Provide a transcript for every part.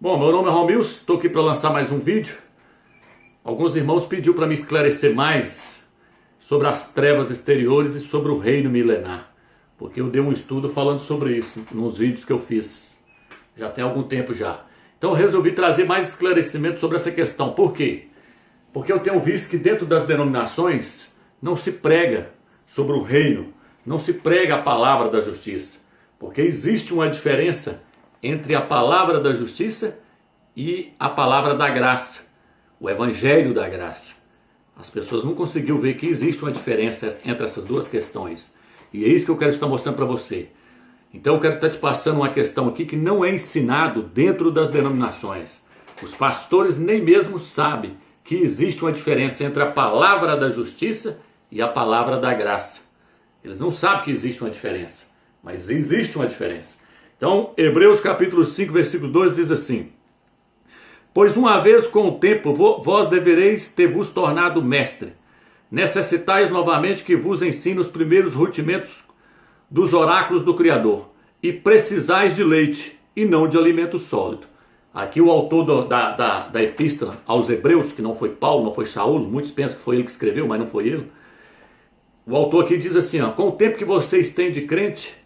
Bom, meu nome é Romilson, estou aqui para lançar mais um vídeo. Alguns irmãos pediu para me esclarecer mais sobre as trevas exteriores e sobre o reino milenar, porque eu dei um estudo falando sobre isso nos vídeos que eu fiz, já tem algum tempo já. Então eu resolvi trazer mais esclarecimento sobre essa questão. Por quê? Porque eu tenho visto que dentro das denominações não se prega sobre o reino, não se prega a palavra da justiça, porque existe uma diferença entre a palavra da justiça e a palavra da graça, o evangelho da graça. As pessoas não conseguiram ver que existe uma diferença entre essas duas questões. E é isso que eu quero estar mostrando para você. Então eu quero estar te passando uma questão aqui que não é ensinado dentro das denominações. Os pastores nem mesmo sabem que existe uma diferença entre a palavra da justiça e a palavra da graça. Eles não sabem que existe uma diferença, mas existe uma diferença. Então, Hebreus capítulo 5, versículo 2 diz assim: Pois uma vez com o tempo vós devereis ter vos tornado mestre. Necessitais novamente que vos ensine os primeiros rudimentos dos oráculos do Criador. E precisais de leite e não de alimento sólido. Aqui o autor da epístola aos Hebreus, que não foi Paulo, não foi Shaul, muitos pensam que foi ele que escreveu, mas não foi ele. O autor aqui diz assim, com o tempo que vocês têm de crente,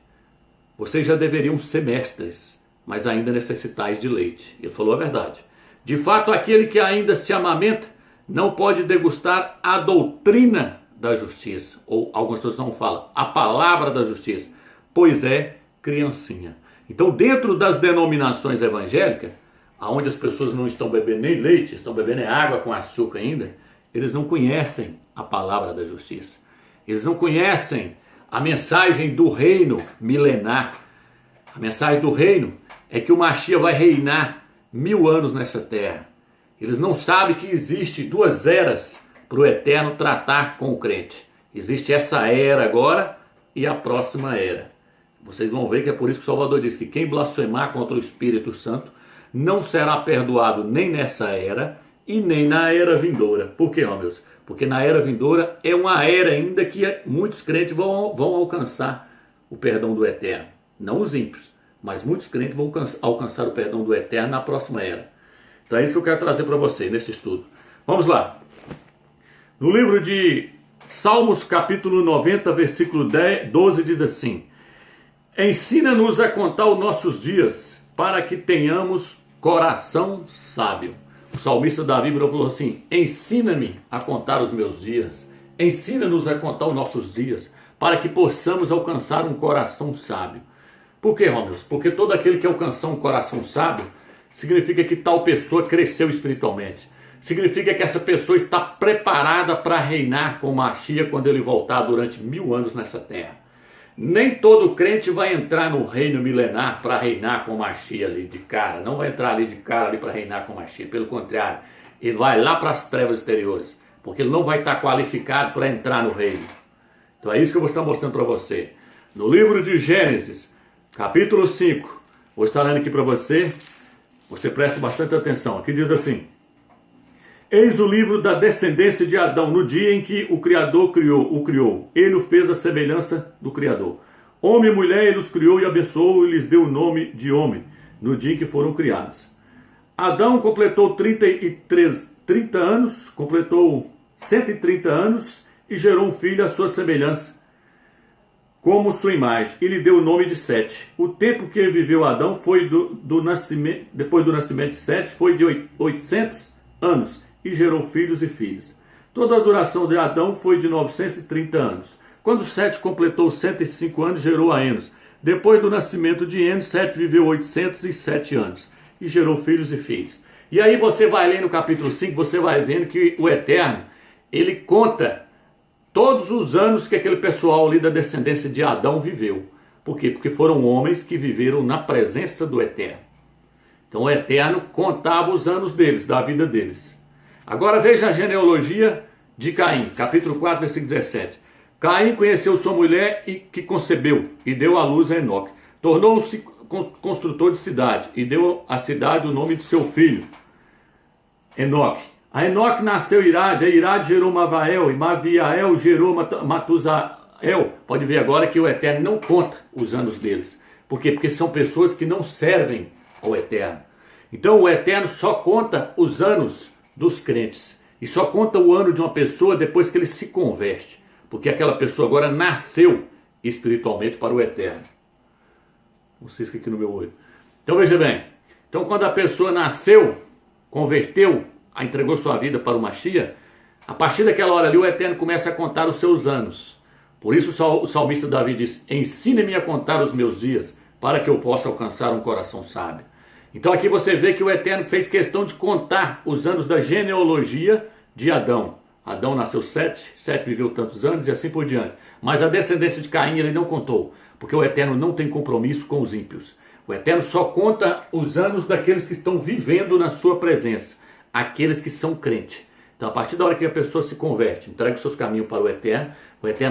vocês já deveriam ser mestres, mas ainda necessitais de leite. Ele falou a verdade. De fato, aquele que ainda se amamenta não pode degustar a doutrina da justiça. Ou algumas pessoas não falam, a palavra da justiça, pois é criancinha. Então, dentro das denominações evangélicas, onde as pessoas não estão bebendo nem leite, estão bebendo água com açúcar ainda, eles não conhecem a palavra da justiça. Eles não conhecem a mensagem do reino milenar. A mensagem do reino é que o Mashiach vai reinar 1000 anos nessa terra. Eles não sabem que existe duas eras para o Eterno tratar com o crente. Existe essa era agora e a próxima era. Vocês vão ver que é por isso que o Salvador diz que quem blasfemar contra o Espírito Santo não será perdoado nem nessa era e nem na era vindoura. Por quê, ó meus? Porque na era vindoura é uma era ainda que muitos crentes vão alcançar o perdão do Eterno. Não os ímpios, mas muitos crentes vão alcançar o perdão do Eterno na próxima era. Então é isso que eu quero trazer para você neste estudo. Vamos lá. No livro de Salmos, capítulo 90, versículo 12, diz assim: Ensina-nos a contar os nossos dias, para que tenhamos coração sábio. O salmista Davi falou assim: ensina-me a contar os meus dias, ensina-nos a contar os nossos dias, para que possamos alcançar um coração sábio. Por quê, Romilson? Porque todo aquele que alcançar um coração sábio, significa que tal pessoa cresceu espiritualmente. Significa que essa pessoa está preparada para reinar com o Mashiach quando ele voltar durante 1000 anos nessa terra. Nem todo crente vai entrar no reino milenar para reinar com o Mashiach ali de cara. Não vai entrar ali de cara ali para reinar com o Mashiach. Pelo contrário, ele vai lá para as trevas exteriores, porque ele não vai estar qualificado para entrar no reino. Então é isso que eu vou estar mostrando para você. No livro de Gênesis, capítulo 5, vou estar lendo aqui para você. Você preste bastante atenção. Aqui diz assim: Eis o livro da descendência de Adão, no dia em que o Criador o criou. Ele o fez à semelhança do Criador. Homem e mulher ele os criou e abençoou e lhes deu o nome de homem, no dia em que foram criados. Adão completou 30 anos, completou 130 anos e gerou um filho à sua semelhança, como sua imagem, e lhe deu o nome de Sete. O tempo que viveu Adão foi depois do nascimento de Sete, foi de 800 anos, e gerou filhos e filhas. Toda a duração de Adão foi de 930 anos. Quando Sete completou 105 anos, gerou a Enos. Depois do nascimento de Enos, Sete viveu 807 anos, e gerou filhos e filhas. E aí você vai ler no capítulo 5, você vai vendo que o Eterno, ele conta todos os anos que aquele pessoal ali da descendência de Adão viveu. Por quê? Porque foram homens que viveram na presença do Eterno. Então o Eterno contava os anos deles, da vida deles. Agora veja a genealogia de Caim, capítulo 4, versículo 17. Caim conheceu sua mulher e que concebeu e deu à luz a Enoque. Tornou-se construtor de cidade e deu à cidade o nome de seu filho, Enoque. A Enoque nasceu Irade, a Irade gerou Mavael, e Maviael gerou Matusael. Pode ver agora que o Eterno não conta os anos deles. Por quê? Porque são pessoas que não servem ao Eterno. Então o Eterno só conta os anos dos crentes. E só conta o ano de uma pessoa depois que ele se converte. Porque aquela pessoa agora nasceu espiritualmente para o Eterno. Não sei se aqui no meu olho. Então veja bem. Então quando a pessoa nasceu, converteu, entregou sua vida para o Mashiach, a partir daquela hora ali o Eterno começa a contar os seus anos. Por isso o salmista Davi diz: ensine-me a contar os meus dias, para que eu possa alcançar um coração sábio. Então aqui você vê que o Eterno fez questão de contar os anos da genealogia de Adão. Adão nasceu 7 viveu tantos anos e assim por diante. Mas a descendência de Caim ele não contou, porque o Eterno não tem compromisso com os ímpios. O Eterno só conta os anos daqueles que estão vivendo na sua presença, aqueles que são crentes. Então a partir da hora que a pessoa se converte, entrega os seus caminhos para o Eterno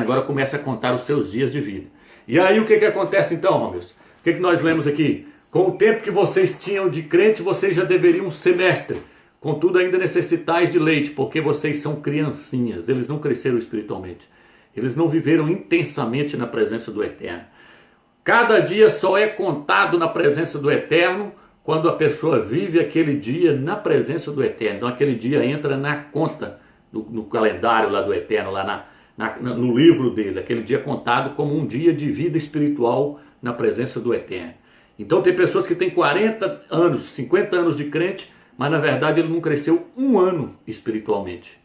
agora começa a contar os seus dias de vida. E aí o que acontece então, Romeus? O que nós lemos aqui? Com o tempo que vocês tinham de crente, vocês já deveriam ser mestre. Contudo, ainda necessitais de leite, porque vocês são criancinhas. Eles não cresceram espiritualmente. Eles não viveram intensamente na presença do Eterno. Cada dia só é contado na presença do Eterno quando a pessoa vive aquele dia na presença do Eterno. Então aquele dia entra na conta, no calendário lá do Eterno, lá no livro dele. Aquele dia contado como um dia de vida espiritual na presença do Eterno. Então tem pessoas que têm 40 anos, 50 anos de crente, mas na verdade ele não cresceu um ano espiritualmente.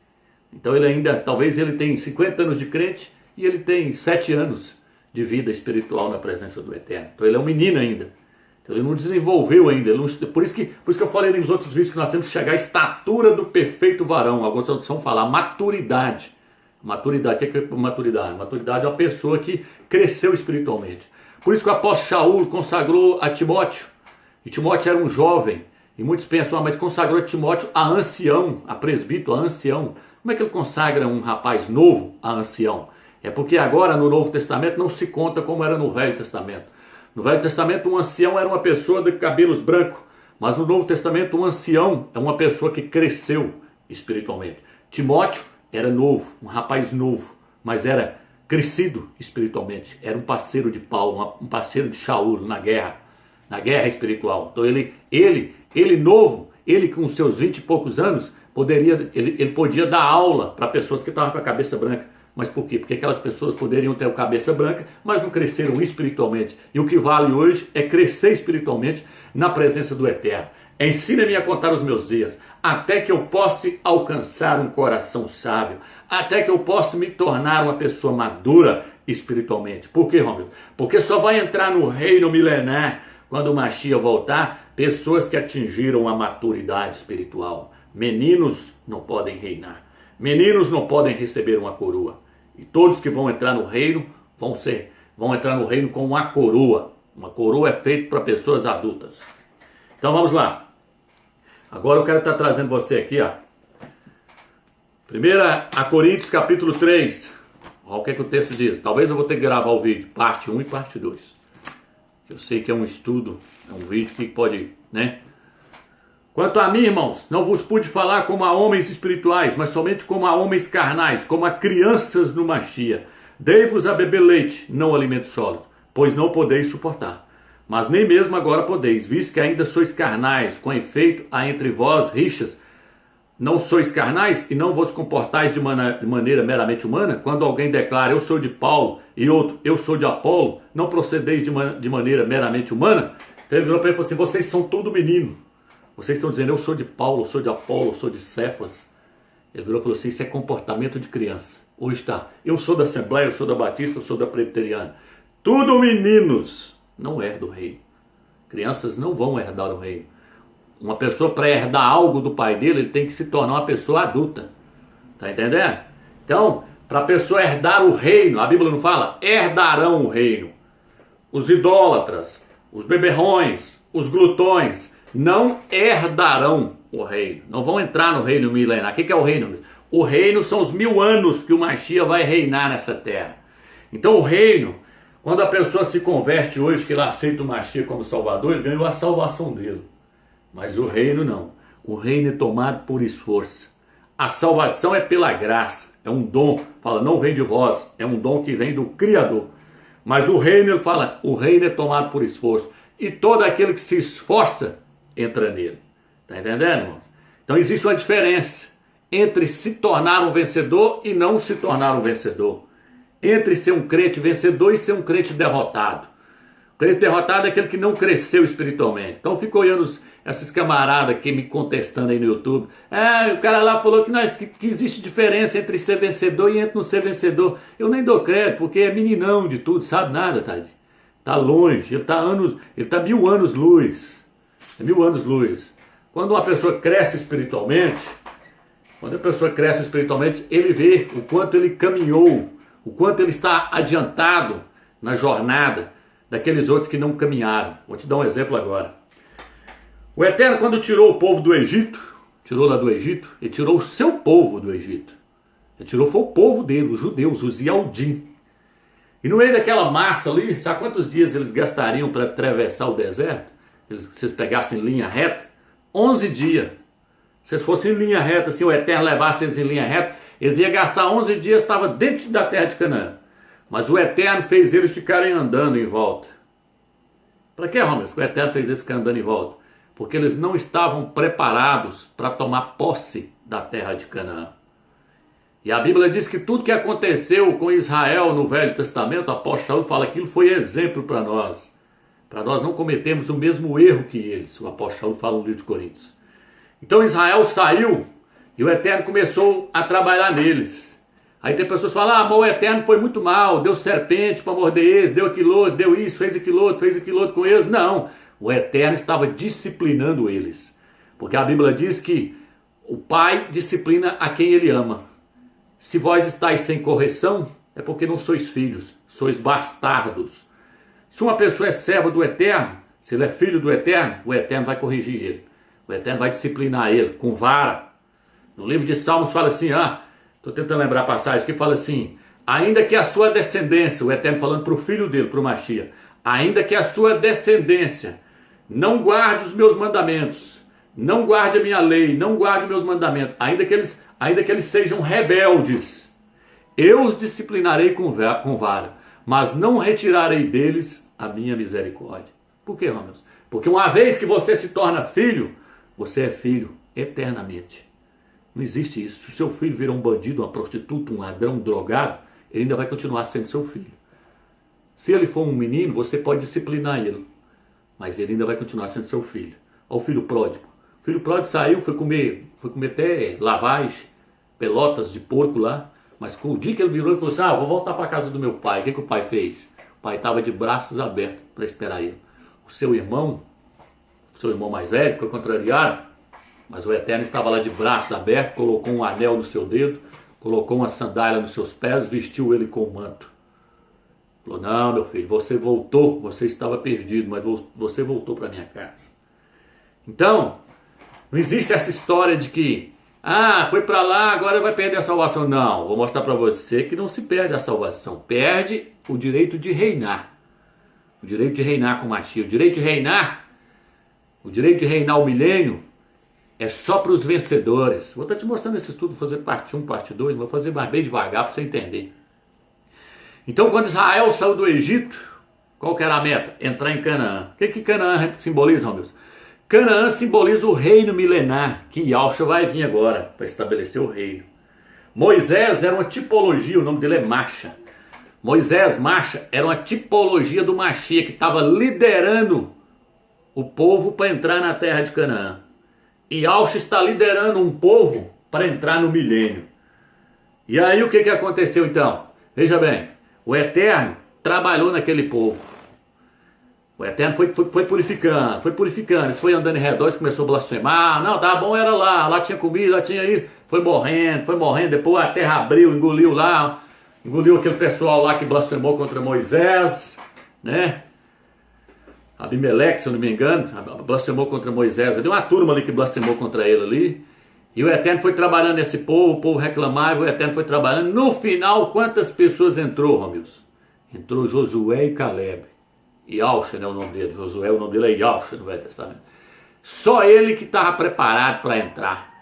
Então ele ainda, talvez ele tenha 50 anos de crente e ele tem 7 anos de vida espiritual na presença do Eterno. Então ele é um menino ainda. Então ele não desenvolveu ainda. Por isso que eu falei nos outros vídeos que nós temos que chegar à estatura do perfeito varão. Alguns vão falar maturidade. Maturidade, o que é maturidade? Maturidade é uma pessoa que cresceu espiritualmente. Por isso que o apóstolo Shaul consagrou a Timóteo. E Timóteo era um jovem. E muitos pensam, mas consagrou a Timóteo a ancião, a presbítero, a ancião. Como é que ele consagra um rapaz novo a ancião? É porque agora no Novo Testamento não se conta como era no Velho Testamento. No Velho Testamento um ancião era uma pessoa de cabelos brancos. Mas no Novo Testamento um ancião é uma pessoa que cresceu espiritualmente. Timóteo era novo, um rapaz novo, mas era crescido espiritualmente. Era um parceiro de Paulo, um parceiro de Shaul na guerra espiritual. Então ele novo, ele com seus 20 e poucos anos, ele podia dar aula para pessoas que estavam com a cabeça branca. Mas por quê? Porque aquelas pessoas poderiam ter a cabeça branca, mas não cresceram espiritualmente. E o que vale hoje é crescer espiritualmente na presença do Eterno. Ensina-me a contar os meus dias, até que eu possa alcançar um coração sábio, até que eu possa me tornar uma pessoa madura espiritualmente. Por quê, Romeu? Porque só vai entrar no reino milenar, quando o Mashiach voltar, pessoas que atingiram a maturidade espiritual. Meninos não podem reinar. Meninos não podem receber uma coroa. E todos que vão entrar no reino vão entrar no reino com uma coroa. Uma coroa é feita para pessoas adultas. Então vamos lá. Agora eu quero estar trazendo você aqui, ó. 1 Coríntios capítulo 3. Olha o que o texto diz. Talvez eu vou ter que gravar o vídeo, parte 1 e parte 2. Eu sei que é um estudo, é um vídeo que pode, né? Quanto a mim, irmãos, não vos pude falar como a homens espirituais, mas somente como a homens carnais, como a crianças no Mashiach. Dei-vos a beber leite, não alimento sólido, pois não podeis suportar. Mas nem mesmo agora podeis, visto que ainda sois carnais, com efeito há entre vós rixas. Não sois carnais e não vos comportais de maneira meramente humana? Quando alguém declara, eu sou de Paulo, e outro, eu sou de Apolo, não procedeis de maneira meramente humana? Então ele virou para ele e falou assim, vocês são tudo menino. Vocês estão dizendo, eu sou de Paulo, eu sou de Apolo, eu sou de Cefas. Ele virou e falou assim, isso é comportamento de criança. Hoje está, eu sou da Assembleia, eu sou da Batista, eu sou da Presbiteriana. Tudo meninos, não herdam o reino. Crianças não vão herdar o reino. Uma pessoa, para herdar algo do pai dele, ele tem que se tornar uma pessoa adulta. Tá entendendo? Então, para a pessoa herdar o reino, a Bíblia não fala, herdarão o reino. Os idólatras, os beberrões, os glutões, não herdarão o reino. Não vão entrar no reino milenar. O que é o reino? O reino são os 1000 anos que o Mashiach vai reinar nessa terra. Então o reino, quando a pessoa se converte hoje, que ele aceita o Mashiach como Salvador, ele ganhou a salvação dele. Mas o reino não. O reino é tomado por esforço. A salvação é pela graça. É um dom. Fala, não vem de vós. É um dom que vem do Criador. Mas o reino, ele fala, o reino é tomado por esforço. E todo aquele que se esforça, entra nele. Tá entendendo, irmãos? Então existe uma diferença entre se tornar um vencedor e não se tornar um vencedor. Entre ser um crente vencedor e ser um crente derrotado. O crente derrotado é aquele que não cresceu espiritualmente. Então eu fico olhando esses camaradas aqui me contestando aí no YouTube. O cara lá falou que existe diferença entre ser vencedor e entre não ser vencedor. Eu nem dou crédito, porque é meninão de tudo, sabe nada, Tadinho. Tá longe, ele tá 1000 anos luz. É 1000 anos luz. Quando uma pessoa cresce espiritualmente, ele vê o quanto ele caminhou, o quanto ele está adiantado na jornada daqueles outros que não caminharam. Vou te dar um exemplo agora. O Eterno, quando tirou o povo do Egito, tirou lá do Egito, ele tirou o seu povo do Egito. Foi o povo dele, os judeus, os Yaldim. E no meio daquela massa ali, sabe quantos dias eles gastariam para atravessar o deserto? Se eles pegassem linha reta? 11 dias. Se eles fossem em linha reta, se o Eterno levasse eles em linha reta, eles iam gastar 11 dias, estava dentro da terra de Canaã. Mas o Eterno fez eles ficarem andando em volta. Para que, Romero? O Eterno fez eles ficarem andando em volta? Porque eles não estavam preparados para tomar posse da terra de Canaã. E a Bíblia diz que tudo que aconteceu com Israel no Velho Testamento, o apóstolo fala que aquilo foi exemplo para nós não cometermos o mesmo erro que eles. O apóstolo fala no livro de Coríntios. Então Israel saiu e o Eterno começou a trabalhar neles. Aí tem pessoas que falam, mas o Eterno foi muito mal, deu serpente para morder eles, deu aquilo outro, deu isso, fez aquilo outro com eles. Não, o Eterno estava disciplinando eles. Porque a Bíblia diz que o Pai disciplina a quem Ele ama. Se vós estáis sem correção, é porque não sois filhos, sois bastardos. Se uma pessoa é serva do Eterno, se ele é filho do Eterno, o Eterno vai corrigir ele. O Eterno vai disciplinar ele com vara. No livro de Salmos fala assim, estou tentando lembrar a passagem, que fala assim, ainda que a sua descendência, o Eterno falando para o filho dele, para o Mashiach, ainda que a sua descendência não guarde os meus mandamentos, não guarde a minha lei, não guarde os meus mandamentos, ainda que eles sejam rebeldes, eu os disciplinarei com vara, mas não retirarei deles a minha misericórdia. Por quê, Ramos? Porque uma vez que você se torna filho, você é filho eternamente. Não existe isso. Se o seu filho virar um bandido, uma prostituta, um ladrão, um drogado, ele ainda vai continuar sendo seu filho. Se ele for um menino, você pode disciplinar ele, mas ele ainda vai continuar sendo seu filho. Olha o filho pródigo. O filho pródigo saiu, foi comer até lavagem, pelotas de porco lá, mas o dia que ele virou e falou assim, vou voltar para a casa do meu pai. O que o pai fez? O pai estava de braços abertos para esperar ele. O seu irmão mais velho, foi contrariado, mas o Eterno estava lá de braços abertos, colocou um anel no seu dedo, colocou uma sandália nos seus pés, vestiu ele com um manto. Falou, não, meu filho, você voltou, você estava perdido, mas você voltou para minha casa. Então, não existe essa história de que, foi para lá, agora vai perder a salvação. Não, vou mostrar para você que não se perde a salvação, perde o direito de reinar. O direito de reinar com o Mashiach, o direito de reinar o milênio, é só para os vencedores. Vou estar te mostrando esse estudo, vou fazer parte 1, parte 2, vou fazer mais bem devagar para você entender. Então, quando Israel saiu do Egito, qual que era a meta? Entrar em Canaã. O que Canaã simboliza, meu Deus? Canaã simboliza o reino milenar, que Yahushua vai vir agora para estabelecer o reino. Moisés era uma tipologia, o nome dele é Masha. Moisés, Masha, era uma tipologia do Mashiach, que estava liderando o povo para entrar na terra de Canaã. E Yahushua está liderando um povo para entrar no milênio. E aí o que aconteceu então? Veja bem, o Eterno trabalhou naquele povo. O Eterno foi purificando. Eles foi andando em redor, começou a blasfemar. Não, tá bom, era lá tinha comida, lá tinha isso. Foi morrendo, depois a terra abriu, engoliu aquele pessoal lá que blasfemou contra Moisés, né? Abimeleque, se eu não me engano, blasfemou contra Moisés. Deu uma turma ali que blasfemou contra ele ali. E o Eterno foi trabalhando nesse povo, o povo reclamava, o Eterno foi trabalhando. No final, quantas pessoas entrou, Romilson? Entrou Josué e Caleb. Yahushua, né, o nome dele. Josué, o nome dele é Yahushua no Velho Testamento. Só ele que estava preparado para entrar.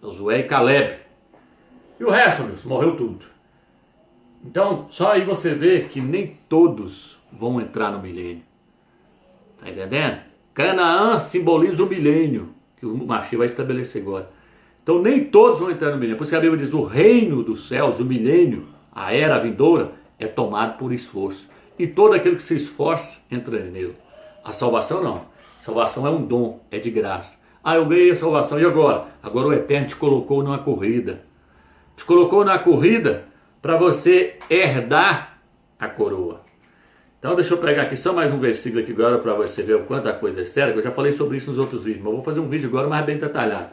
Josué e Caleb. E o resto, Romilson, morreu tudo. Então, só aí você vê que nem todos vão entrar no milênio. Tá entendendo? Canaã simboliza o milênio, que o Mashiach vai estabelecer agora. Então nem todos vão entrar no milênio. Por isso que a Bíblia diz, o reino dos céus, o milênio, a era vindoura, é tomado por esforço. E todo aquele que se esforça, entra nele. A salvação não. A salvação é um dom, é de graça. Ah, eu ganhei a salvação, e agora? Agora o Eterno te colocou numa corrida. Te colocou na corrida para você herdar a coroa. Então deixa eu pegar aqui só mais um versículo aqui agora para você ver o quanto a coisa é séria, que eu já falei sobre isso nos outros vídeos, mas eu vou fazer um vídeo agora mais bem detalhado.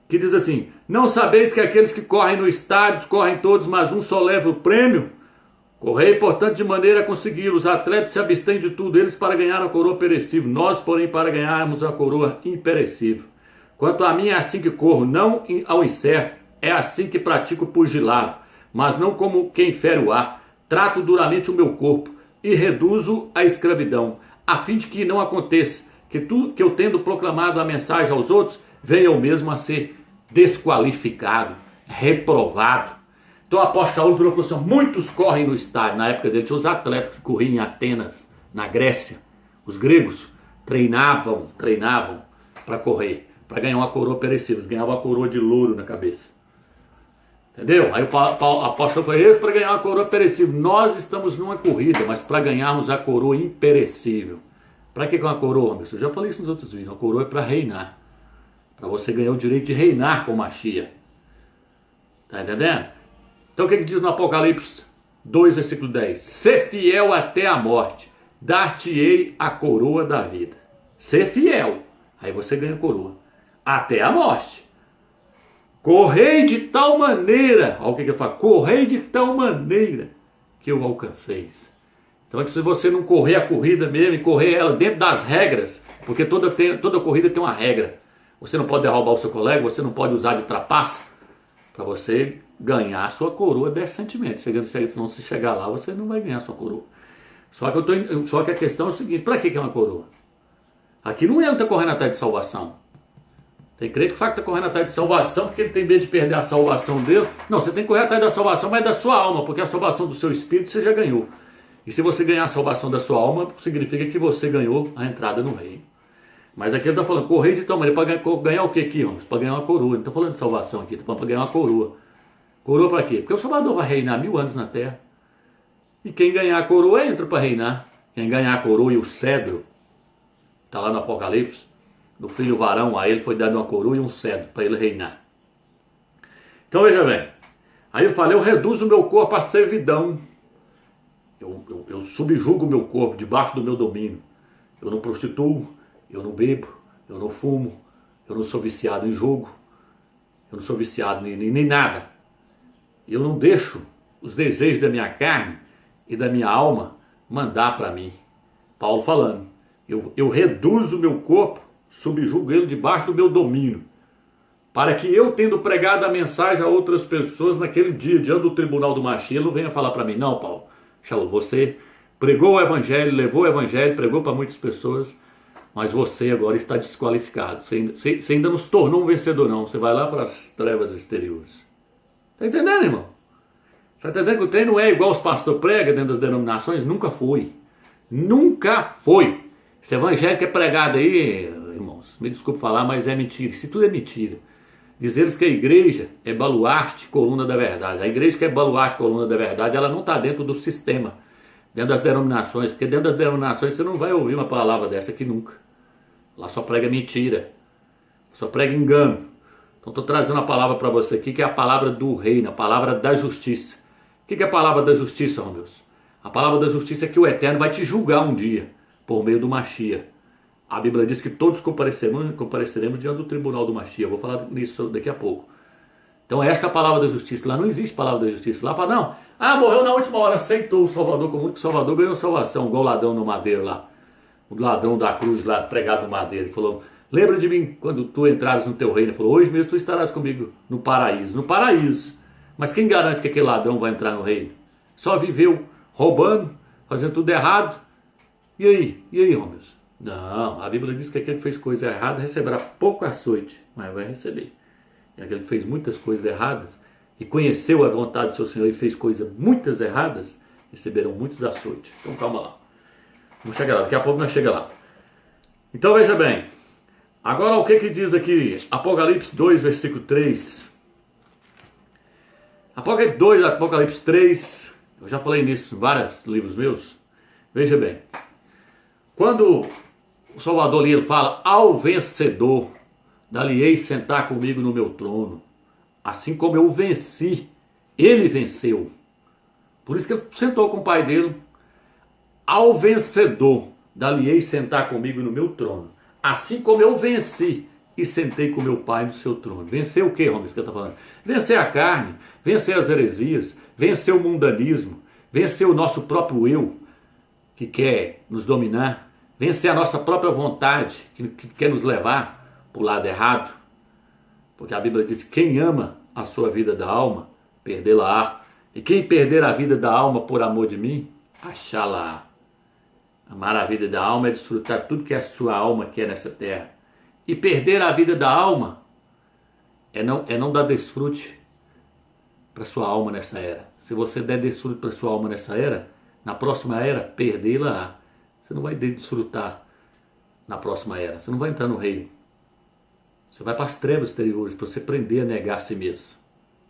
Que diz assim, não sabeis que aqueles que correm no estádio, correm todos, mas um só leva o prêmio? Correi, portanto, de maneira a consegui-lo. Os atletas se abstêm de tudo, eles para ganhar a coroa perecível. Nós, porém, para ganharmos a coroa imperecível. Quanto a mim, é assim que corro, não ao incerto. É assim que pratico o pugilado, mas não como quem fere o ar. Trato duramente o meu corpo e reduzo a escravidão, a fim de que não aconteça que eu tendo proclamado a mensagem aos outros, venha eu mesmo a ser desqualificado, reprovado. Então o apóstolo Paulo falou assim, muitos correm no estádio. Na época dele tinha os atletas que corriam em Atenas, na Grécia. Os gregos treinavam para correr, para ganhar uma coroa perecível. Eles ganhavam uma coroa de louro na cabeça. Entendeu? Aí o apóstolo foi esse para ganhar uma coroa perecível. Nós estamos numa corrida, mas para ganharmos a coroa imperecível. Para que é uma coroa, meu? Eu já falei isso nos outros vídeos. Uma coroa é para reinar. Para você ganhar o direito de reinar com Mashiach. Tá entendendo? Então o que diz no Apocalipse 2, versículo 10? Ser fiel até a morte, dar-te-ei a coroa da vida. Ser fiel, aí você ganha a coroa. Até a morte. Correi de tal maneira, olha o que eu falo, correi de tal maneira que eu alcanceis. Então é que se você não correr a corrida mesmo e correr ela dentro das regras, porque toda corrida tem uma regra. Você não pode derrubar o seu colega, você não pode usar de trapaça para você ganhar a sua coroa decentemente. Se não se chegar lá, você não vai ganhar a sua coroa. Só que a questão é o seguinte, para que é uma coroa? Aqui não entra correndo atrás de salvação. Tem crente que fala que está correndo atrás de salvação porque ele tem medo de perder a salvação dele. Não, você tem que correr atrás da salvação, mas da sua alma, porque a salvação do seu espírito você já ganhou. E se você ganhar a salvação da sua alma, significa que você ganhou a entrada no reino. Mas aqui ele está falando, correr de tal maneira, para ganhar o que aqui, irmãos? Para ganhar uma coroa. Não estou falando de salvação aqui, estou falando para ganhar uma coroa. Coroa para quê? Porque o Salvador vai reinar 1000 anos na terra. E quem ganhar a coroa entra para reinar. Quem ganhar a coroa e o cedro, está lá no Apocalipse, do filho varão, a ele foi dado uma coroa e um cedro para ele reinar. Então veja bem, aí eu falei, eu reduzo o meu corpo à servidão. Eu subjugo o meu corpo debaixo do meu domínio. Eu não prostituo, eu não bebo, eu não fumo, eu não sou viciado em jogo, eu não sou viciado nem nada. Eu não deixo os desejos da minha carne e da minha alma mandar para mim. Paulo falando, eu reduzo o meu corpo, subjugo ele debaixo do meu domínio, para que eu, tendo pregado a mensagem a outras pessoas naquele dia, diante do tribunal do Mashiach, ele não venha falar para mim, não, Paulo, você pregou o evangelho, levou o evangelho, pregou para muitas pessoas, mas você agora está desqualificado, você ainda não se tornou um vencedor não, você vai lá para as trevas exteriores. Está entendendo, irmão? Está entendendo que o trem não é igual os pastores pregam dentro das denominações? Nunca foi. Nunca foi. Esse evangelho que é pregado aí, irmãos, me desculpe falar, mas é mentira. Isso tudo é mentira. Diz eles que a igreja é baluarte, coluna da verdade. A igreja que é baluarte, coluna da verdade, ela não está dentro do sistema, dentro das denominações, porque dentro das denominações você não vai ouvir uma palavra dessa aqui nunca. Lá só prega mentira, só prega engano. Então estou trazendo a palavra para você aqui, que é a palavra do reino, a palavra da justiça. O que é a palavra da justiça, irmão Deus? A palavra da justiça é que o Eterno vai te julgar um dia, por meio do Mashiach. A Bíblia diz que todos compareceremos diante do tribunal do Mashiach. Eu vou falar nisso daqui a pouco. Então essa é a palavra da justiça. Lá não existe palavra da justiça. Lá fala, não, morreu na última hora, aceitou o Salvador, como que o Salvador ganhou salvação, igual o ladrão no madeiro lá. O ladrão da cruz lá, pregado no madeiro. Ele falou, lembra de mim quando tu entrares no teu reino. Ele falou, hoje mesmo tu estarás comigo no paraíso. No paraíso. Mas quem garante que aquele ladrão vai entrar no reino? Só viveu roubando, fazendo tudo errado. E aí, irmãos? Não, a Bíblia diz que aquele que fez coisa errada receberá pouco açoite, mas vai receber. E aquele que fez muitas coisas erradas e conheceu a vontade do seu Senhor e fez coisas muitas erradas, receberão muitos açoites. Então calma lá. Vamos chegar lá, daqui a pouco nós chegamos lá. Então veja bem, Agora o que diz aqui? Apocalipse 2, versículo 3. Apocalipse 2, Apocalipse 3. Eu já falei nisso em vários livros meus. Veja bem. Quando o Salvador ali ele fala: ao vencedor, dali-ei sentar comigo no meu trono. Assim como eu venci, ele venceu. Por isso que ele sentou com o pai dele. Ao vencedor, dali-ei sentar comigo no meu trono. Assim como eu venci e sentei com meu pai no seu trono. Vencer o que, Romas, que eu estou falando? Vencer a carne, vencer as heresias, vencer o mundanismo, vencer o nosso próprio eu, que quer nos dominar, vencer a nossa própria vontade, que quer nos levar para o lado errado. Porque a Bíblia diz: quem ama a sua vida da alma, perdê-la-á. E quem perder a vida da alma por amor de mim, achá-la-á. Amar a vida da alma é desfrutar tudo que a sua alma quer nessa terra. E perder a vida da alma é não dar desfrute para sua alma nessa era. Se você der desfrute para sua alma nessa era, na próxima era, perdê-la-á. Você não vai desfrutar na próxima era. Você não vai entrar no reino. Você vai para as trevas exteriores, para você aprender a negar a si mesmo.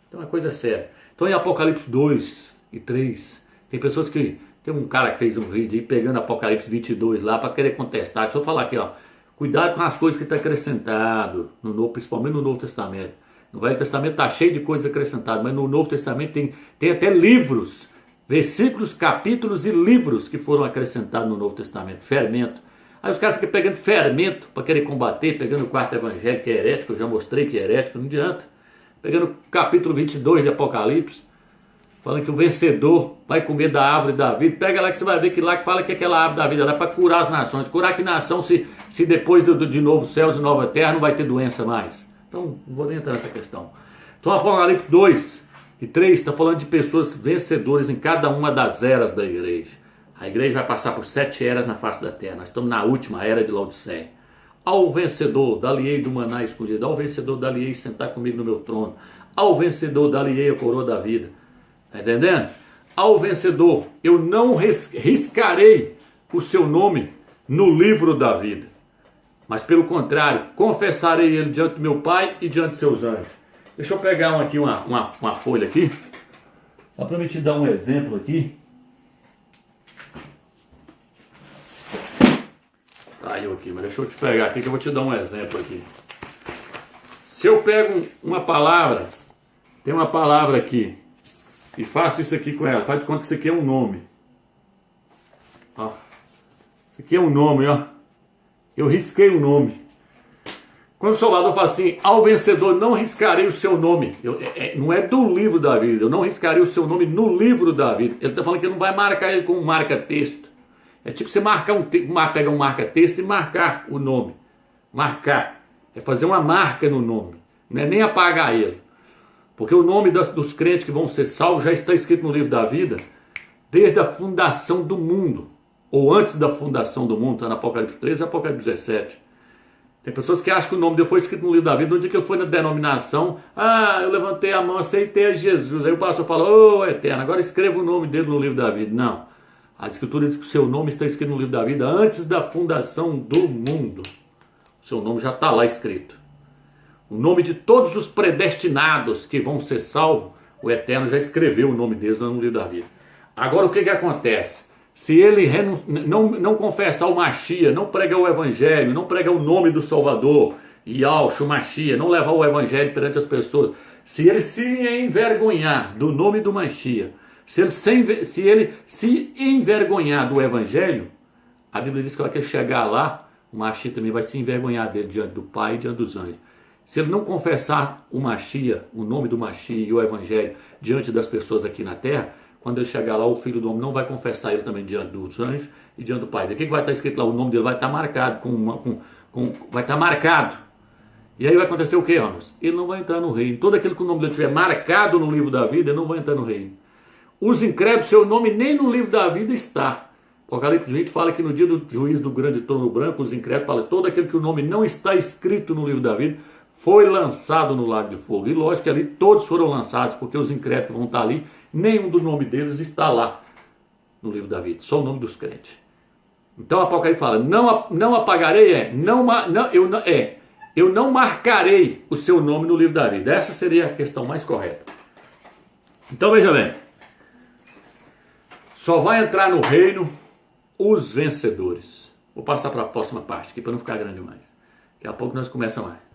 Então é coisa séria. Então em Apocalipse 2 e 3, tem pessoas que... Tem um cara que fez um vídeo aí pegando Apocalipse 22 lá para querer contestar. Deixa eu falar aqui, ó. Cuidado com as coisas que está acrescentado, no Novo, principalmente no Novo Testamento. No Velho Testamento está cheio de coisas acrescentadas, mas no Novo Testamento tem até livros, versículos, capítulos e livros que foram acrescentados no Novo Testamento. Fermento. Aí os caras ficam pegando fermento para querer combater, pegando o quarto evangelho que é herético, eu já mostrei que é herético, não adianta. Pegando o capítulo 22 de Apocalipse, falando que o vencedor vai comer da árvore da vida. Pega lá que você vai ver que lá que fala que aquela árvore da vida lá é para curar as nações. Curar que nação se depois de novo céus e nova terra não vai ter doença mais? Então, não vou nem entrar nessa questão. Então, Apocalipse 2 e 3 está falando de pessoas vencedoras em cada uma das eras da igreja. A igreja vai passar por 7 eras na face da terra. Nós estamos na última era de Laodiceia. Ao vencedor, dali-ei do maná escolhido. Ao vencedor, dali-ei sentar comigo no meu trono. Ao vencedor, dali-ei a coroa da vida. Está entendendo? Ao vencedor, eu não riscarei o seu nome no livro da vida. Mas pelo contrário, confessarei ele diante do meu Pai e diante de seus anjos. Deixa eu pegar uma folha aqui. Só para me te dar um exemplo aqui. Caiu aqui, mas deixa eu te pegar aqui que eu vou te dar um exemplo aqui. Se eu pego uma palavra, tem uma palavra aqui, e faço isso aqui com ela, faz de conta que isso aqui é um nome. Ó, isso aqui é um nome, ó. Eu risquei o nome. Quando o Salvador fala assim: ao vencedor não riscarei o seu nome. Não é do livro da vida, eu não riscarei o seu nome no livro da vida. Ele está falando que ele não vai marcar ele com um marca-texto. É tipo você pegar um marca-texto e marcar o nome. Marcar. É fazer uma marca no nome. Não é nem apagar ele. Porque o nome dos crentes que vão ser salvos já está escrito no livro da vida desde a fundação do mundo. Ou antes da fundação do mundo. Está no Apocalipse 13 e Apocalipse 17. Tem pessoas que acham que o nome dele foi escrito no livro da vida no dia que ele foi na denominação. Ah, eu levantei a mão, aceitei a Jesus. Aí o pastor fala: ô eterno, agora escreva o nome dele no livro da vida. Não. A Escritura diz que o seu nome está escrito no livro da vida antes da fundação do mundo. O seu nome já está lá escrito. O nome de todos os predestinados que vão ser salvos, o Eterno já escreveu o nome deles no livro da vida. Agora o que acontece? Se ele não confessar o Machia, não pregar o Evangelho, não pregar o nome do Salvador, Yahshua, Machia, não levar o Evangelho perante as pessoas, se ele se envergonhar do nome do Machia, se ele se envergonhar do Evangelho, a Bíblia diz que quando ele chegar lá, o Machia também vai se envergonhar dele diante do Pai e diante dos anjos. Se ele não confessar o Machia, o nome do Machia e o Evangelho diante das pessoas aqui na terra, quando ele chegar lá, o Filho do Homem não vai confessar ele também diante dos anjos e diante do Pai. O que vai estar escrito lá? O nome dele vai estar marcado, vai estar marcado. E aí vai acontecer o que, Ramos? Ele não vai entrar no reino. Todo aquele que o nome dele estiver marcado no livro da vida, ele não vai entrar no reino. Os incrédulos, seu nome nem no livro da vida está. Apocalipse 20 fala que no dia do juízo do grande trono branco, os incrédulos falam: todo aquele que o nome não está escrito no livro da vida foi lançado no lago de fogo. E lógico que ali todos foram lançados, porque os incrédulos vão estar ali, nenhum do nome deles está lá no livro da vida, só o nome dos crentes. Então Apocalipse fala: não apagarei, eu não marcarei o seu nome no livro da vida. Essa seria a questão mais correta. Então veja bem, só vai entrar no reino os vencedores. Vou passar para a próxima parte aqui para não ficar grande demais. Daqui a pouco nós começamos mais.